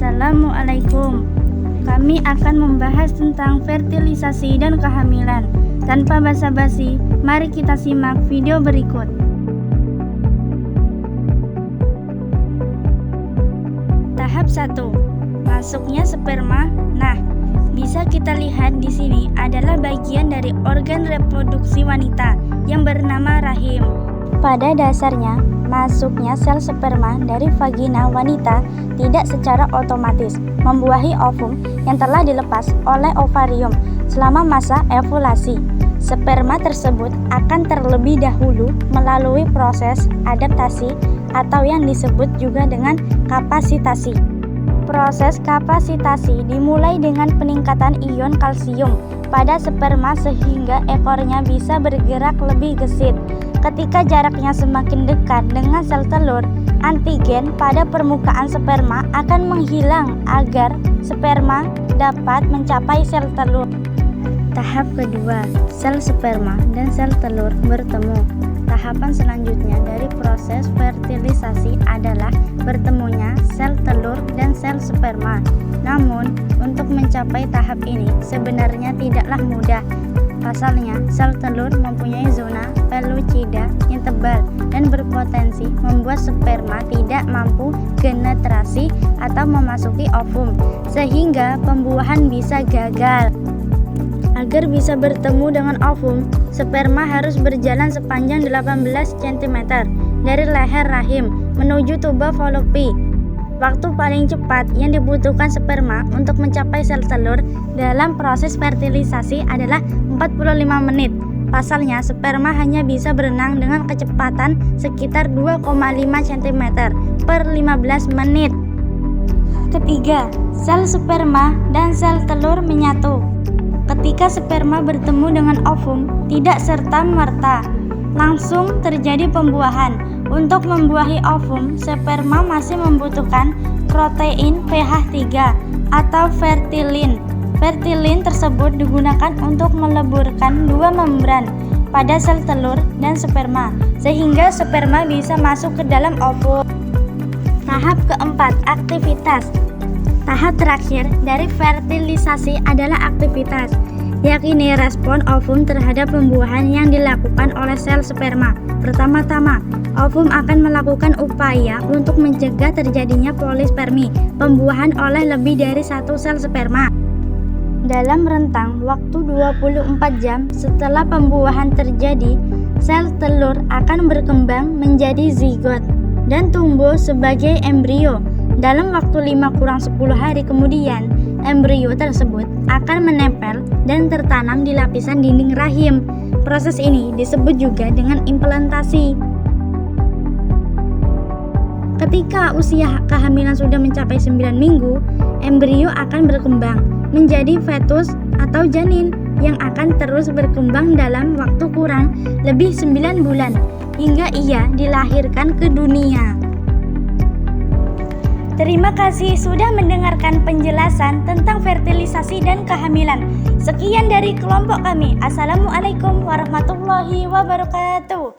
Assalamualaikum. Kami akan membahas tentang fertilisasi dan kehamilan. Tanpa basa-basi, mari kita simak video berikut. Tahap 1. Masuknya sperma. Nah, bisa kita lihat di sini adalah bagian dari organ reproduksi wanita yang bernama rahim. Pada dasarnya, masuknya sel sperma dari vagina wanita tidak secara otomatis membuahi ovum yang telah dilepas oleh ovarium selama masa ovulasi. Sperma tersebut akan terlebih dahulu melalui proses adaptasi atau yang disebut juga dengan kapasitasi. Proses kapasitasi dimulai dengan peningkatan ion kalsium pada sperma sehingga ekornya bisa bergerak lebih gesit. Ketika jaraknya semakin dekat dengan sel telur, antigen pada permukaan sperma akan menghilang agar sperma dapat mencapai sel telur. Tahap kedua, sel sperma dan sel telur bertemu. Tahapan selanjutnya dari proses fertilisasi adalah bertemunya sel telur dan sel sperma. Namun, untuk mencapai tahap ini sebenarnya tidaklah mudah. Pasalnya, sel telur mempunyai zona pellucida yang tebal dan berpotensi membuat sperma tidak mampu penetrasi atau memasuki ovum, sehingga pembuahan bisa gagal. Agar bisa bertemu dengan ovum, sperma harus berjalan sepanjang 18 cm dari leher rahim menuju tuba fallopi. Waktu paling cepat yang dibutuhkan sperma untuk mencapai sel telur dalam proses fertilisasi adalah 45 menit. Pasalnya, sperma hanya bisa berenang dengan kecepatan sekitar 2,5 cm per 15 menit. Ketiga, sel sperma dan sel telur menyatu. Ketika sperma bertemu dengan ovum, tidak serta-merta langsung terjadi pembuahan. Untuk membuahi ovum, sperma masih membutuhkan protein pH 3 atau fertilin. Fertilin tersebut digunakan untuk meleburkan dua membran pada sel telur dan sperma, sehingga sperma bisa masuk ke dalam ovum. Tahap keempat, aktivitas. Tahap terakhir dari fertilisasi adalah aktivitas, yakni respon ovum terhadap pembuahan yang dilakukan oleh sel sperma. Pertama-tama, ovum akan melakukan upaya untuk mencegah terjadinya polispermi, pembuahan oleh lebih dari satu sel sperma. Dalam rentang waktu 24 jam setelah pembuahan terjadi, sel telur akan berkembang menjadi zigot dan tumbuh sebagai embrio. Dalam waktu 5-10 hari kemudian, embrio tersebut akan menempel dan tertanam di lapisan dinding rahim. Proses ini disebut juga dengan implantasi. Ketika usia kehamilan sudah mencapai 9 minggu, embrio akan berkembang menjadi fetus atau janin yang akan terus berkembang dalam waktu kurang lebih 9 bulan hingga ia dilahirkan ke dunia. Terima kasih sudah mendengarkan penjelasan tentang fertilisasi dan kehamilan. Sekian dari kelompok kami. Assalamualaikum warahmatullahi wabarakatuh.